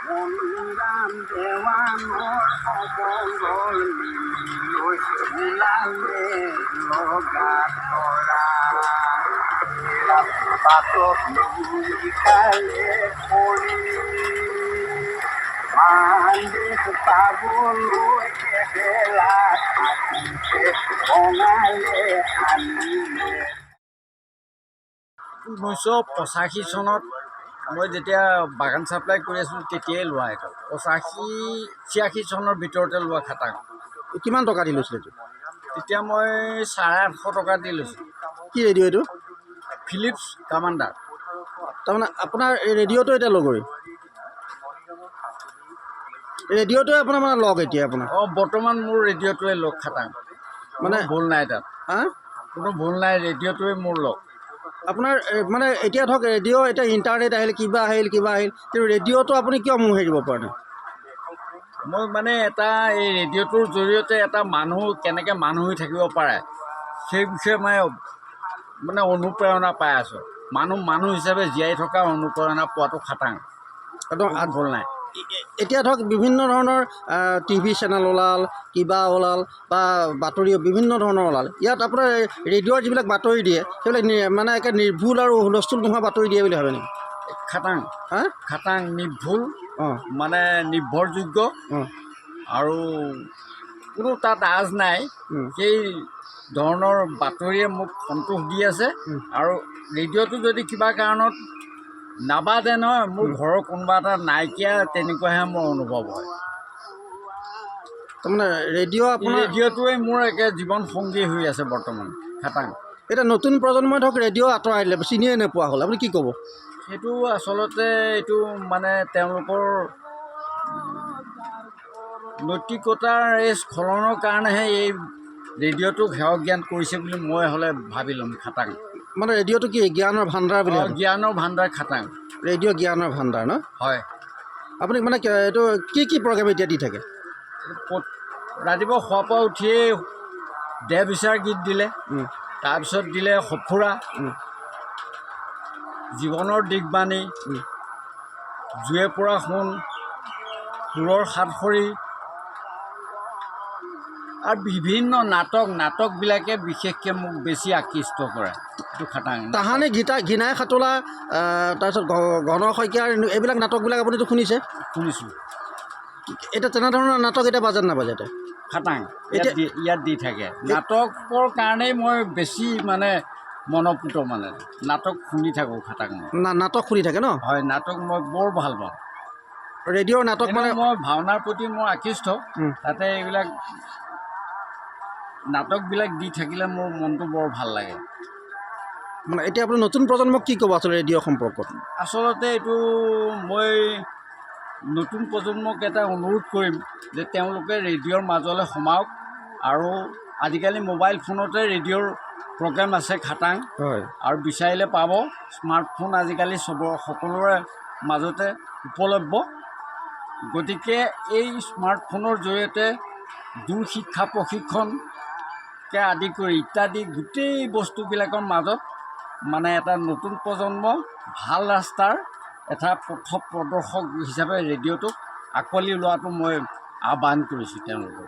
মনোৰাম দেৱানৰ অমংগল লৈ ওলালে লগা তৰা বাটত নিশালে পৰি মালিক পাবলৈ এবেলা থাকিছে বঙালে আনিলে। 1985 চনত মই যেতিয়া বাগান ছাপ্লাই কৰি আছিলোঁ তেতিয়াই লোৱা এইটো 85-86 চনৰ ভিতৰতে লোৱা খাটাং। কিমান টকা দি লৈছিলে এইটো? তেতিয়া মই 850 টকা দি লৈছোঁ। কি ৰেডিঅ' এইটো? Philips commander. তাৰমানে আপোনাৰ এই ৰেডিঅ'টো এতিয়া লগৰী ৰেডিঅ'টোৱে আপোনাৰ মানে লগ এতিয়া আপোনাৰ? বৰ্তমান মোৰ ৰেডিঅ'টোৱে লগ খাটাং, মানে ভুল নাই তাত। কোনো ভুল নাই, ৰেডিঅ'টোৱে মোৰ লগ। আপোনাৰ মানে এতিয়া ধৰক ৰেডিঅ' এতিয়া ইণ্টাৰনেট আহিল কিবা আহিল কিন্তু ৰেডিঅ'টো আপুনি কিয় মোহ হেৰিব পৰা নাই? মই মানে এই ৰেডিঅ'টোৰ জৰিয়তে এটা মানুহ কেনেকৈ মানুহ হৈ থাকিব পাৰে সেই বিষয়ে মানে অনুপ্ৰেৰণা পাই আছোঁ। মানুহ হিচাপে জীয়াই থকা অনুপ্ৰেৰণা পোৱাটো খাটাং, একদম ভুল নাই। এতিয়া ধৰক বিভিন্ন ধৰণৰ টিভি চেনেল ওলাল, কিবা ওলাল বা বাতৰি বিভিন্ন ধৰণৰ ওলাল। ইয়াত আপোনাৰ ৰেডিঅ'ৰ যিবিলাক বাতৰি দিয়ে সেইবিলাক মানে একে নিৰ্ভুল আৰু হুলস্থুল নোহোৱা বাতৰি দিয়ে বুলি ভাবে নেকি? খাটাং নিৰ্ভুল, মানে নিৰ্ভৰযোগ্য আৰু কোনো তাত আজ নাই, সেই ধৰণৰ বাতৰিয়ে মোক সন্তোষ দি আছে। আৰু ৰেডিঅ'টো যদি কিবা কাৰণত নাবাজে নহয়, মোৰ ঘৰৰ কোনোবা এটা নাইকিয়া তেনেকুৱাহে মোৰ অনুভৱ হয়। তাৰমানে ৰেডিঅ'টোৱে মোৰ একে জীৱন সংগী হৈ আছে বৰ্তমান খাটাং। এতিয়া নতুন প্ৰজন্মই ধৰক ৰেডিঅ' আঁতৰাই দিলে, চিনিয়ে নোপোৱা হ'ল, আপুনি কি ক'ব? সেইটো আচলতে এইটো মানে তেওঁলোকৰ নৈতিকতাৰ এই স্খলনৰ কাৰণেহে এই ৰেডিঅ'টোক সেৱা জ্ঞান কৰিছে বুলি মই হ'লে ভাবি ল'ম খাটাং। মানে ৰেডিঅ'টো কি জ্ঞানৰ ভাণ্ডাৰ বুলি? জ্ঞানৰ ভাণ্ডাৰ খাটাং। ৰেডিঅ' জ্ঞানৰ ভাণ্ডাৰ ন? হয়। আপুনি মানে এইটো কি প্ৰগ্ৰেম এতিয়া দি থাকে? ৰাতিপুৱা শোৱাৰ পৰা উঠিয়েই দেহ বিচাৰ গীত দিলে, তাৰপিছত দিলে সফুৰা, জীৱনৰ দিশবাণী, জুয়ে পৰা সোণ, সুৰৰ সাতসৰী আৰু বিভিন্ন নাটকবিলাকে বিশেষকৈ মোক বেছি আকৃষ্ট কৰে। এইটো খাটাং। তাহানি ঘিনাই সাঁতোলা, তাৰপিছত ঘন শইকীয়াৰ এইবিলাক নাটকবিলাক আপুনিতো শুনিছে? শুনিছোঁ। এতিয়া তেনেধৰণৰ নাটক এতিয়া বাজে নাবাজে? এতিয়া খাটাং ইয়াত দি থাকে। নাটকৰ কাৰণেই মই বেছি মানে মনপুত, মানে নাটক শুনি থাকোঁ খাটাং। নাটক শুনি থাকে ন? হয়, নাটক মই বৰ ভাল পাওঁ। ৰেডিঅ'ৰ নাটক মানে মই ভাওনাৰ প্ৰতি মোৰ আকৃষ্ট, তাতে এইবিলাক নাটকবিলাক দি থাকিলে মোৰ মনটো বৰ ভাল লাগে। মানে এতিয়া আপুনি নতুন প্ৰজন্মক কি ক'ব আচলতে ৰেডিঅ' সম্পৰ্কত? আচলতে এইটো মই নতুন প্ৰজন্মক এটা অনুৰোধ কৰিম যে তেওঁলোকে ৰেডিঅ'ৰ মাজলৈ সোমাওক। আৰু আজিকালি মোবাইল ফোনতে ৰেডিঅ'ৰ প্ৰগ্ৰেম আছে খাটাং, হয়, আৰু বিচাৰিলে পাব। স্মাৰ্টফোন আজিকালি সকলোৰে মাজতে উপলব্ধ। গতিকে এই স্মাৰ্টফোনৰ জৰিয়তে দূৰ শিক্ষা প্ৰশিক্ষণকে আদি কৰি ইত্যাদি গোটেই বস্তুবিলাকৰ মাজত মানে এটা নতুন প্ৰজন্ম ভাল ৰাস্তাৰ এটা পথ প্ৰদৰ্শক হিচাপে ৰেডিঅ'টোক আঁকোৱালি লোৱাটো মই আহ্বান কৰিছোঁ তেওঁলোকক।